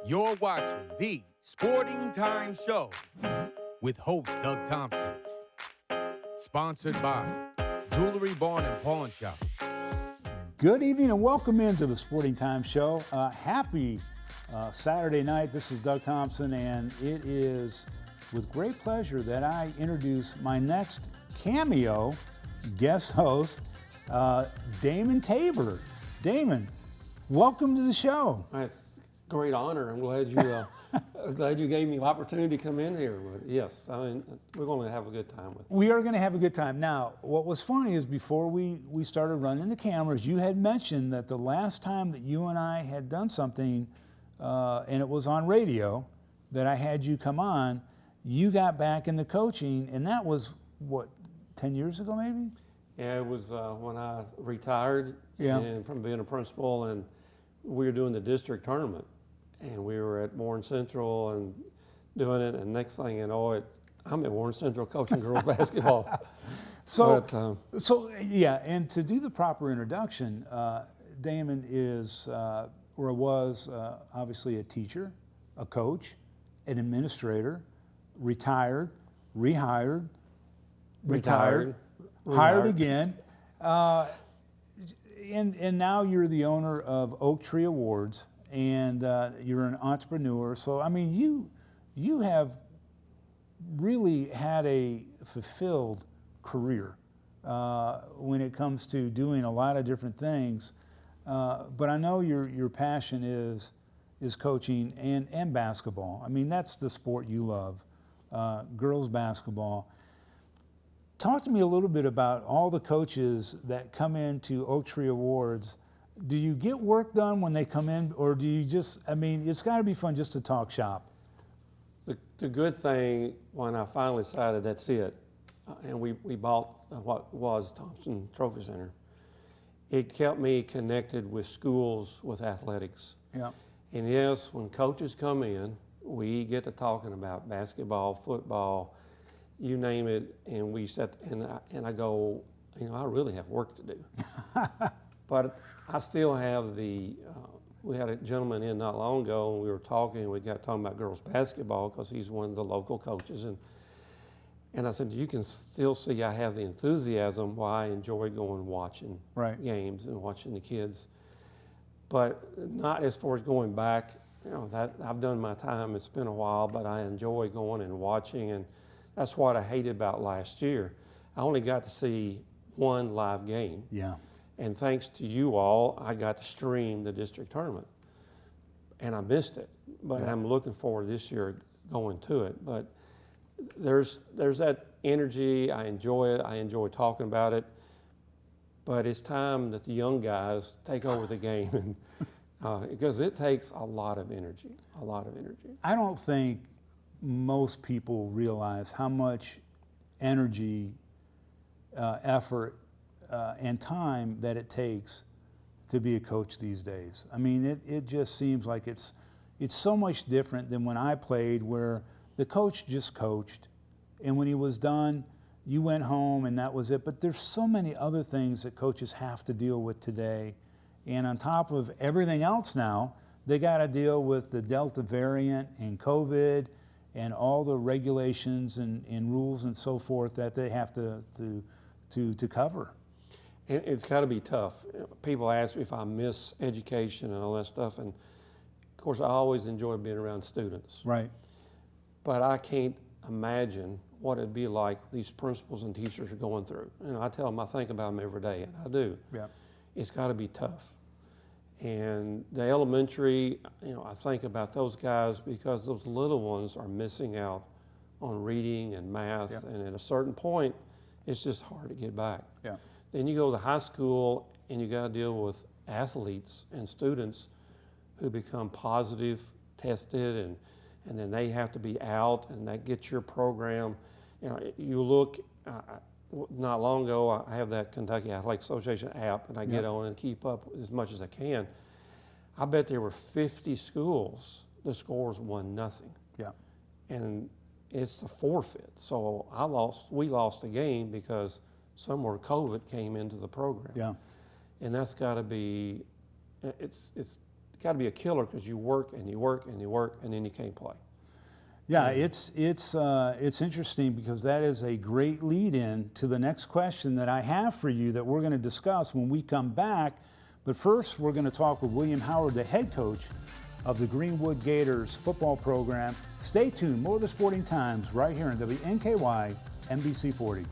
You're watching the Sporting Time Show with host Doug Thompson. Sponsored by Jewelry Barn and Pawn Shop. Good evening and welcome into the Sporting Time Show. Happy Saturday night. This is Doug Thompson, and it is with great pleasure that I introduce my next cameo guest host, Damon Tabor. Damon, welcome to the show. It's a great honor. I'm glad you gave me the opportunity to come in here. But yes, I mean, we're going to have a good time with it. We are going to have a good time. Now, what was funny is before we started running the cameras, you had mentioned that the last time that you and I had done something, and it was on radio, that I had you come on, you got back into coaching, and that was, what, 10 years ago maybe? Yeah, it was when I retired and from being a principal, and we were doing the district tournament, and we were at Warren Central and doing it, and next thing you know, I'm at Warren Central coaching girls basketball. So yeah, and to do the proper introduction, Damon is, or was, obviously a teacher, a coach, an administrator, retired, rehired, retired, hired again, and now you're the owner of Oak Tree Awards, and you're an entrepreneur. So I mean, you have really had a fulfilled career when it comes to doing a lot of different things. But I know your passion is coaching and basketball. I mean, that's the sport you love, girls basketball. Talk to me a little bit about all the coaches that come into Oak Tree Awards. Do you get work done when they come in, or do you just, I mean, it's got to be fun just to talk shop. The good thing, when I finally decided that's it, and we bought what was Thompson Trophy Center, it kept me connected with schools, with athletics. Yeah. And yes, when coaches come in, we get to talking about basketball, football, you name it, and we sat, and I go, you know, I really have work to do. But I still have we had a gentleman in not long ago, and we were talking, we got talking about girls basketball because he's one of the local coaches, and I said, you can still see I have the enthusiasm why I enjoy going watching games and watching the kids. But not as far as going back, you know, that I've done my time, it's been a while, but I enjoy going and watching, and that's what I hated about last year. I only got to see one live game. Yeah. And thanks to you all, I got to stream the district tournament. And I missed it. But I'm looking forward this year going to it. But there's that energy. I enjoy it. I enjoy talking about it. But it's time that the young guys take over the game, because it takes a lot of energy, I don't think most people realize how much energy, effort, and time that it takes to be a coach these days. I mean, it just seems like it's so much different than when I played, where the coach just coached, and when he was done, you went home and that was it. But there's so many other things that coaches have to deal with today, and on top of everything else now, they got to deal with the Delta variant and COVID and all the regulations and rules and so forth that they have to cover. And it's got to be tough. People ask me if I miss education and all that stuff, and of course I always enjoy being around students. Right. But I can't imagine what it'd be like these principals and teachers are going through. And I tell them I think about them every day, and I do. Yeah. It's got to be tough. And the elementary, you know, I think about those guys because those little ones are missing out on reading and math, and at a certain point, it's just hard to get back. Yeah. Then you go to high school and you got to deal with athletes and students who become positive, tested, and then they have to be out, and that gets your program. You know, you look, not long ago, I have that Kentucky Athletic Association app, and I get on and keep up as much as I can. I bet there were 50 schools, the scores 1-0. Yeah. And it's a forfeit. So we lost a game because somewhere COVID came into the program. Yeah. And that's got to be, it's got to be a killer because you work and you work and you work and then you can't play. Yeah, it's interesting because that is a great lead-in to the next question that I have for you that we're going to discuss when we come back. But first, we're going to talk with William Howard, the head coach of the Greenwood Gators football program. Stay tuned. More of the Sporting Times right here on WNKY NBC 40.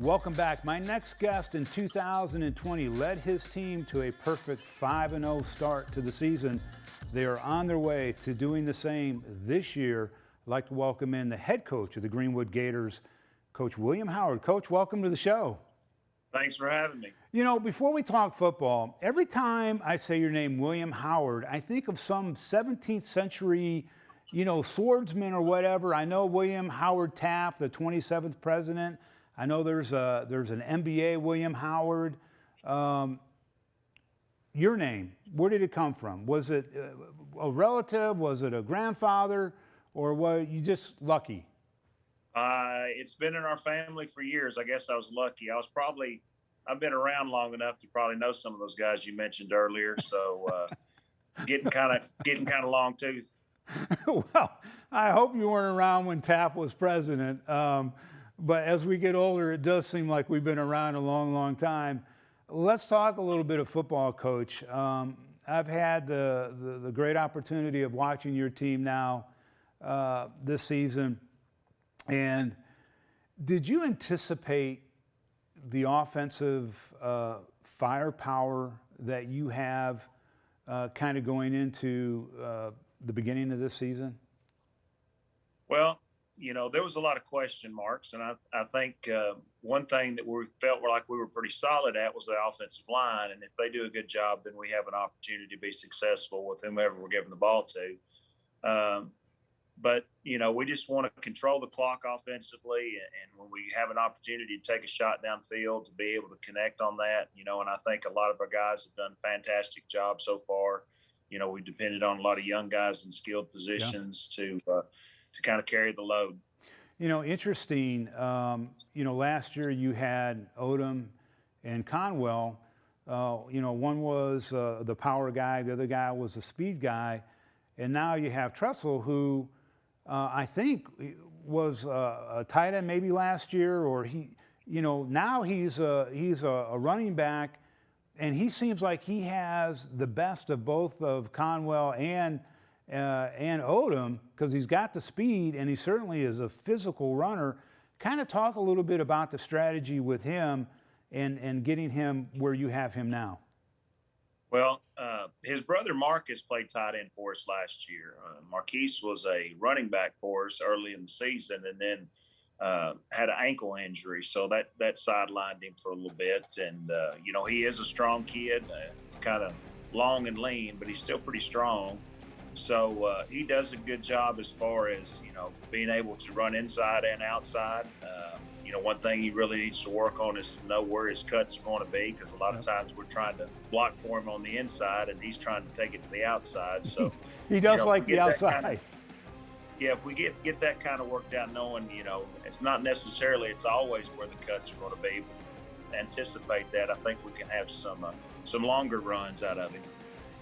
Welcome back. My next guest in 2020 led his team to a perfect 5-0 start to the season. They are on their way to doing the same this year. I'd like to welcome in the head coach of the Greenwood Gators, Coach William Howard. Coach, welcome to the show. Thanks for having me. You know, before we talk football, every time I say your name, William Howard, I think of some 17th century, swordsman or whatever. I know William Howard Taft, the 27th president. I know there's an NBA, William Howard. Your name, where did it come from? Was it a relative? Was it a grandfather? Or were you just lucky? It's been in our family for years. I guess I was lucky. I've been around long enough to probably know some of those guys you mentioned earlier. So getting kind of long tooth. Well, I hope you weren't around when Taft was president. But as we get older, it does seem like we've been around a long, long time. Let's talk a little bit of football, Coach. I've had the great opportunity of watching your team now this season. And did you anticipate the offensive firepower that you have kind of going into the beginning of this season? Well, there was a lot of question marks, and I think one thing that we felt like we were pretty solid at was the offensive line, and if they do a good job, then we have an opportunity to be successful with whomever we're giving the ball to. But we just want to control the clock offensively, and when we have an opportunity to take a shot downfield, to be able to connect on that, and I think a lot of our guys have done a fantastic job so far. We depended on a lot of young guys in skilled positions to kind of carry the load. Interesting. Last year you had Odom and Conwell. One was the power guy, the other guy was the speed guy, and now you have Tressel, who I think was a tight end maybe last year, or now he's a running back, and he seems like he has the best of both of Conwell and Odom, because he's got the speed and he certainly is a physical runner. Kind of talk a little bit about the strategy with him and getting him where you have him now. Well, his brother Marcus played tight end for us last year. Marquise was a running back for us early in the season, and then had an ankle injury, so that sidelined him for a little bit. And he is a strong kid. He's kind of long and lean, but he's still pretty strong. So he does a good job as far as, being able to run inside and outside. One thing he really needs to work on is to know where his cuts are going to be, because a lot of times we're trying to block for him on the inside and he's trying to take it to the outside. So he does like the outside. If we get that kind of worked out, knowing, it's not necessarily, it's always where the cuts are going to be, but anticipate that, I think we can have some longer runs out of him.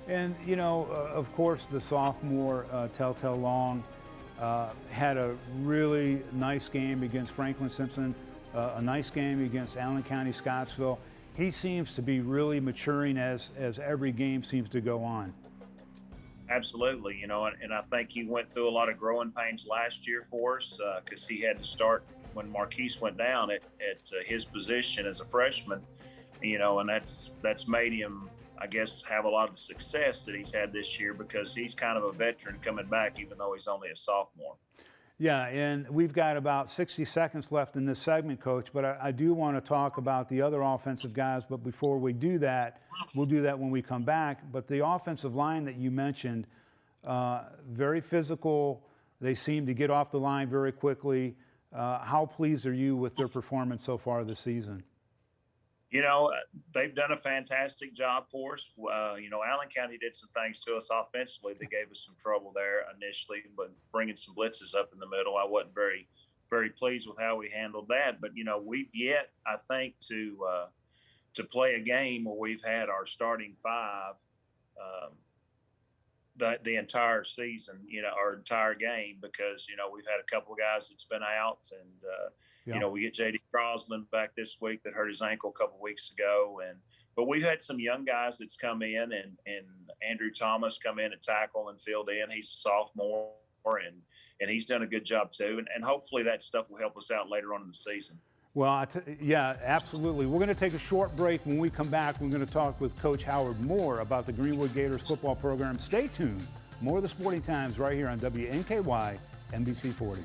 And, of course, the sophomore, Telltale Long, had a really nice game against Franklin Simpson, a nice game against Allen County Scottsville. He seems to be really maturing as every game seems to go on. Absolutely, and I think he went through a lot of growing pains last year for us, because he had to start when Marquise went down at his position as a freshman, and that's made him, I guess, have a lot of the success that he's had this year, because he's kind of a veteran coming back, even though he's only a sophomore. Yeah, and we've got about 60 seconds left in this segment, Coach, but I do want to talk about the other offensive guys. But before we do that, we'll do that when we come back. But the offensive line that you mentioned, very physical. They seem to get off the line very quickly. How pleased are you with their performance so far this season? They've done a fantastic job for us. Allen County did some things to us offensively that gave us some trouble there initially, but bringing some blitzes up in the middle, I wasn't very, very pleased with how we handled that. But we've yet, I think, to play a game where we've had our starting five um, the entire season, our entire game, because we've had a couple of guys that's been out, and we get J.D. Crosland back this week that hurt his ankle a couple of weeks ago, but we've had some young guys that's come in, and Andrew Thomas come in and tackle and filled in. He's a sophomore, and he's done a good job too, and hopefully that stuff will help us out later on in the season. Well, yeah, absolutely. We're going to take a short break. When we come back, we're going to talk with Coach Howard more about the Greenwood Gators football program. Stay tuned. More of the Sporting Times right here on WNKY NBC 40.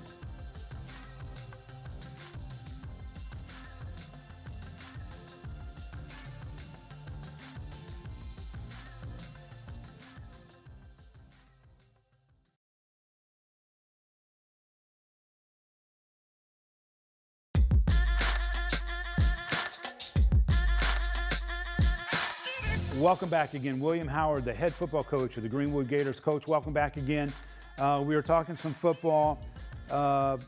Welcome back again. William Howard, the head football coach of the Greenwood Gators. Coach, welcome back again. We were talking some football, the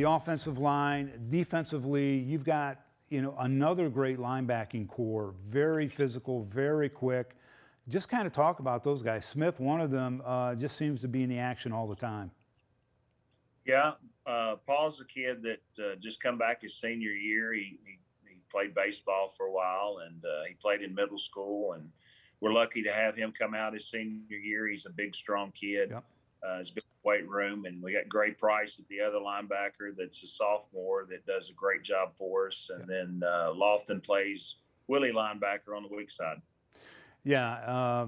offensive line, defensively. You've got, another great linebacking core, very physical, very quick. Just kind of talk about those guys. Smith, one of them, just seems to be in the action all the time. Yeah, Paul's a kid that just come back his senior year. He played baseball for a while, and he played in middle school, and we're lucky to have him come out his senior year. He's a big, strong kid. Yep. He's been in the weight room, and we got Gray Price at the other linebacker that's a sophomore that does a great job for us. And then Lofton plays Willie linebacker on the weak side. Yeah,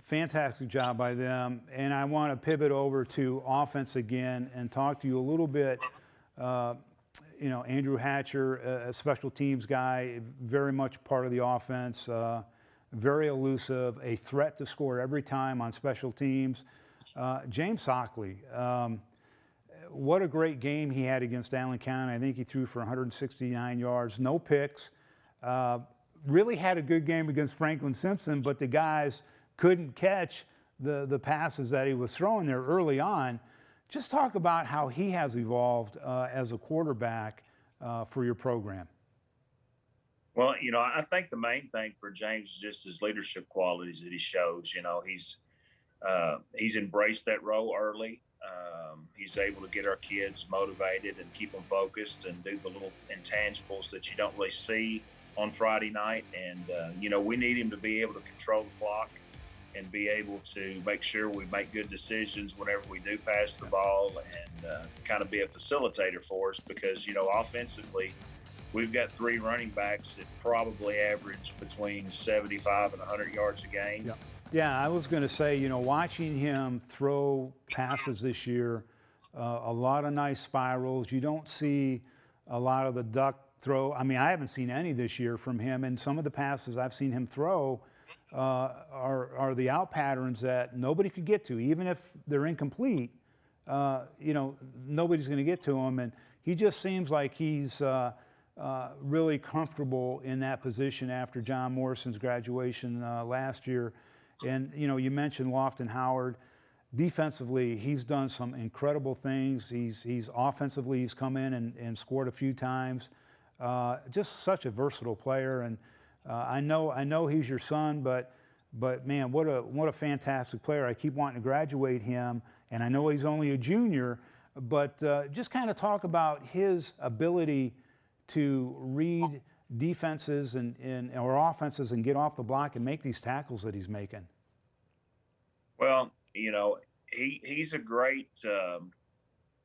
fantastic job by them. And I want to pivot over to offense again and talk to you a little bit. Andrew Hatcher, a special teams guy, very much part of the offense, very elusive, a threat to score every time on special teams. James Sockley, what a great game he had against Allen County. I think he threw for 169 yards, no picks. Really had a good game against Franklin Simpson, but the guys couldn't catch the passes that he was throwing there early on. Just talk about how he has evolved as a quarterback for your program. Well, I think the main thing for James is just his leadership qualities that he shows. He's embraced that role early. He's able to get our kids motivated and keep them focused and do the little intangibles that you don't really see on Friday night. And, we need him to be able to control the clock and be able to make sure we make good decisions whenever we do pass the ball, and kind of be a facilitator for us, because, offensively, we've got three running backs that probably average between 75 and 100 yards a game. Yeah. Yeah, I was going to say, watching him throw passes this year, a lot of nice spirals. You don't see a lot of the duck throw. I mean, I haven't seen any this year from him, and some of the passes I've seen him throw are the out patterns that nobody could get to. Even if they're incomplete, nobody's going to get to them. And he just seems like he's really comfortable in that position after John Morrison's graduation last year. And, you mentioned Lofton Howard. Defensively, he's done some incredible things. He's offensively, he's come in and scored a few times. Just such a versatile player. And I know he's your son, but man, what a fantastic player. I keep wanting to graduate him, and I know he's only a junior, but just kind of talk about his ability to read defenses or offenses and get off the block and make these tackles that he's making. Well, he's a great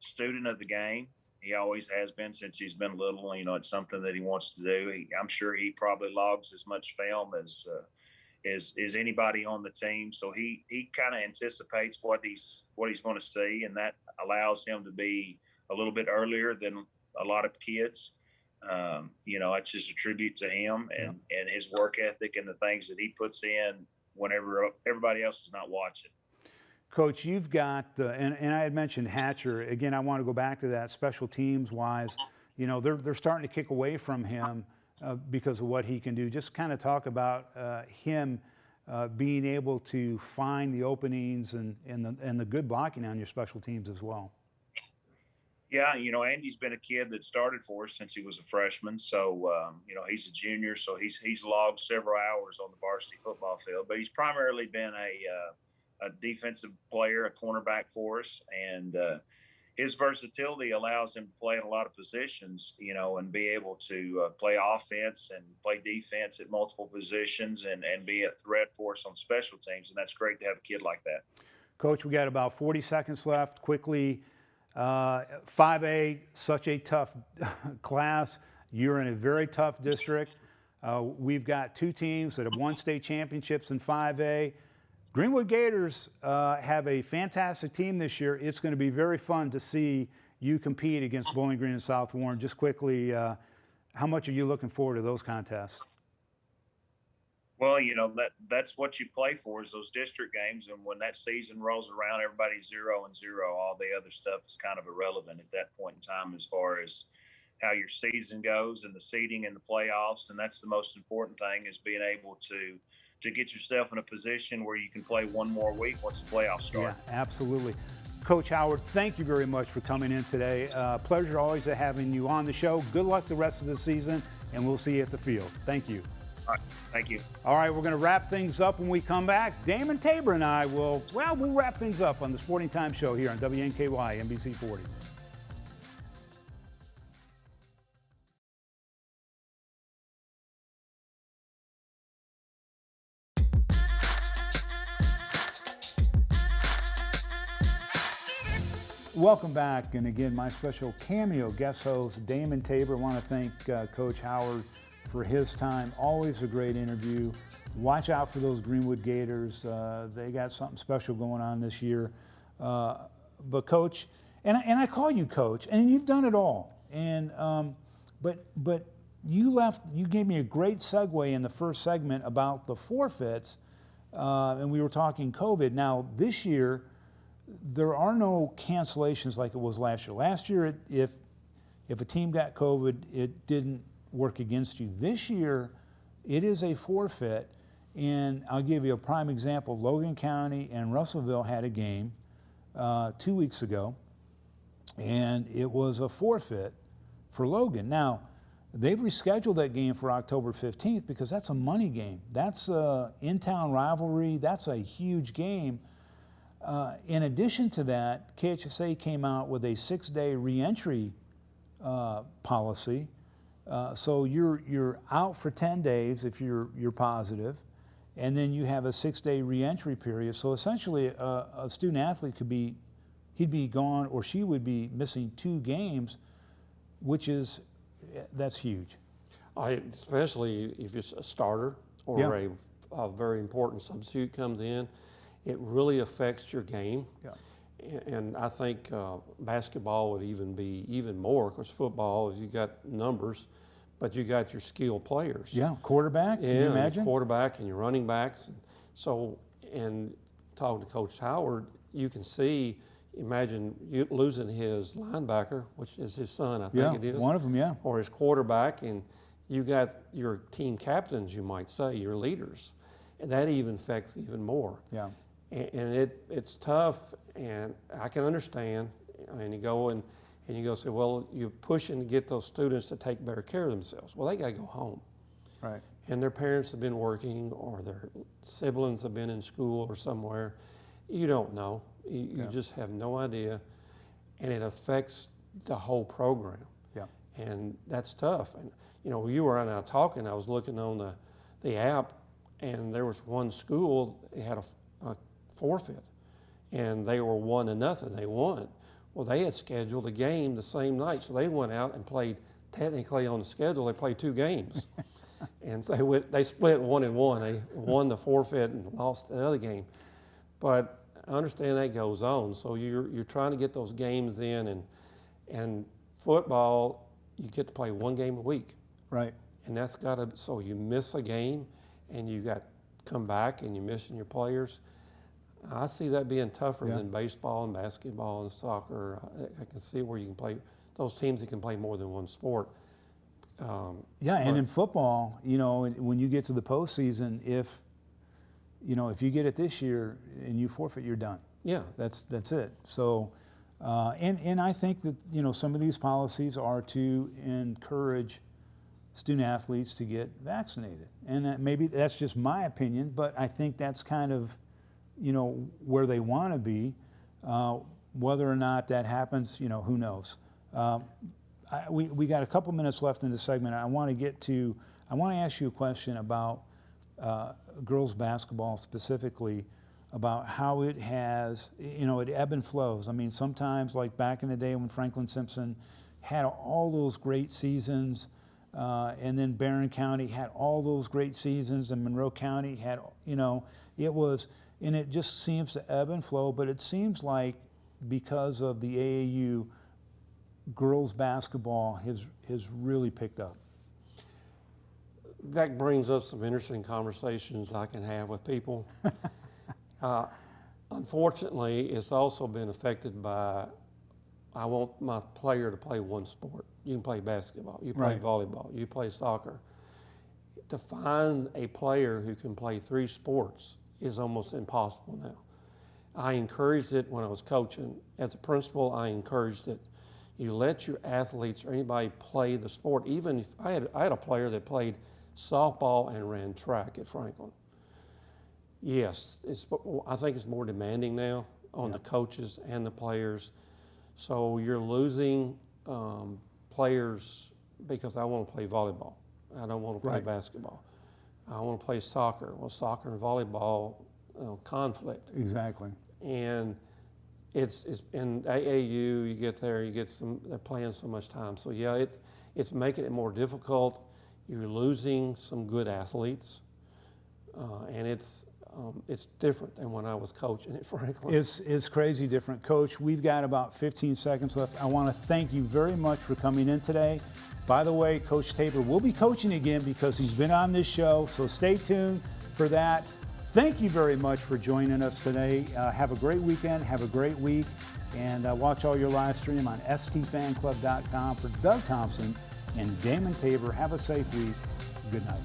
student of the game. He always has been since he's been little. It's something that he wants to do. I'm sure he probably logs as much film as anybody on the team. So he kind of anticipates what he's going to see, and that allows him to be a little bit earlier than a lot of kids. It's just a tribute to him and his work ethic and the things that he puts in whenever everybody else is not watching. Coach, you've got, and I had mentioned Hatcher. Again, I want to go back to that special teams wise. They're starting to kick away from him because of what he can do. Just kind of talk about him being able to find the openings and the good blocking on your special teams as well. Yeah, Andy's been a kid that started for us since he was a freshman. So, he's a junior, so he's logged several hours on the varsity football field. But he's primarily been a defensive player, a cornerback for us, and his versatility allows him to play in a lot of positions, and be able to play offense and play defense at multiple positions and be a threat for us on special teams. And that's great to have a kid like that. Coach, we got about 40 seconds left. Quickly, 5A, such a tough class. You're in a very tough district. We've got two teams that have won state championships in 5A. Greenwood Gators have a fantastic team this year. It's going to be very fun to see you compete against Bowling Green and South Warren. Just quickly, how much are you looking forward to those contests? Well, that's what you play for, is those district games. And when that season rolls around, everybody's 0-0. All the other stuff is kind of irrelevant at that point in time as far as how your season goes and the seeding and the playoffs. And that's the most important thing, is being able to get yourself in a position where you can play one more week once the playoffs start. Yeah, absolutely. Coach Howard, thank you very much for coming in today. Pleasure always having you on the show. Good luck the rest of the season, and we'll see you at the field. Thank you. All right, thank you. All right, we're going to wrap things up when we come back. Damon Tabor and I we'll wrap things up on the Sporting Time Show here on WNKY NBC 40. Welcome back, and again, my special cameo guest host, Damon Tabor. I want to thank Coach Howard for his time. Always a great interview. Watch out for those Greenwood Gators. They got something special going on this year. But Coach, and I call you Coach, and you've done it all. And but you gave me a great segue in the first segment about the forfeits, and we were talking COVID. Now this year, there are no cancellations like it was last year. Last year, if a team got COVID, it didn't work against you. This year, it is a forfeit, and I'll give you a prime example. Logan County and Russellville had a game 2 weeks ago, and it was a forfeit for Logan. Now, they've rescheduled that game for October 15th because that's a money game. That's an in-town rivalry. That's a huge game. In addition to that, KHSA came out with a 6-day reentry policy. So you're out for 10 days if you're positive, and then you have a 6-day reentry period. So essentially, a student athlete he'd be gone, or she would be missing 2 games, that's huge. Especially if it's a starter or a very important substitute comes in. It really affects your game. Yeah. And I think basketball would even be even more, because football is you got numbers, but you got your skilled players. Yeah, quarterback, can you imagine? Quarterback and your running backs. So, and talking to Coach Howard, you can see, imagine you losing his linebacker, which is his son, I think it is. One of them, yeah. Or his quarterback, and you got your team captains, you might say, your leaders. And that even affects even more. Yeah. And it's tough, and I can understand. And you go say, well, you're pushing to get those students to take better care of themselves. Well, they got to go home. Right. And their parents have been working, or their siblings have been in school or somewhere. You don't know. You just have no idea. And it affects the whole program. Yeah. And that's tough. And, you were out talking, I was looking on the app, and there was one school that had a forfeit, and they were 1-0. They won. Well, they had scheduled a game the same night, so they went out and played. Technically, on the schedule, they played 2 games, and so they split 1-1. They won the forfeit and lost the other game. But I understand that goes on. So you're trying to get those games in, and football, you get to play 1 game a week, right? And that's got to. So you miss a game, and you got to come back, and you're missing your players. I see that being tougher than baseball and basketball and soccer. I can see where you can play those teams that can play more than one sport, Yeah, and in football, you know, when you get to the postseason, if you get it this year and you forfeit, you're done. Yeah. That's it. So, and I think that, you know, some of these policies are to encourage student athletes to get vaccinated. And maybe that's just my opinion, but I think that's kind of, you know, where they want to be. Whether or not that happens, you know, who knows. We got a couple minutes left in this segment. I want to ask you a question about girls basketball specifically, about how it has, you know, it ebb and flows. I mean, sometimes like back in the day when Franklin Simpson had all those great seasons, and then Barron County had all those great seasons, and Monroe County had, you know, and it just seems to ebb and flow, but it seems like because of the AAU, girls basketball has really picked up. That brings up some interesting conversations I can have with people. Unfortunately, it's also been affected by, I want my player to play one sport. You can play basketball, you play volleyball, you play soccer. To find a player who can play 3 sports is almost impossible now. I encouraged it when I was coaching. As a principal, I encouraged it. You let your athletes or anybody play the sport. Even if I had a player that played softball and ran track at Franklin. Yes, I think it's more demanding now on the coaches and the players. So you're losing players because I want to play volleyball. I don't want to play basketball. I want to play soccer. Well, soccer and volleyball conflict. Exactly. And it's in AAU. You get there, they're playing so much time. So yeah, it's making it more difficult. You're losing some good athletes, and it's different than when I was coaching at Franklin. It's crazy different. Coach, we've got about 15 seconds left. I want to thank you very much for coming in today. By the way, Coach Tabor will be coaching again because he's been on this show, so stay tuned for that. Thank you very much for joining us today. Have a great weekend, have a great week, and watch all your live stream on stfanclub.com. For Doug Thompson and Damon Tabor, have a safe week. Good night.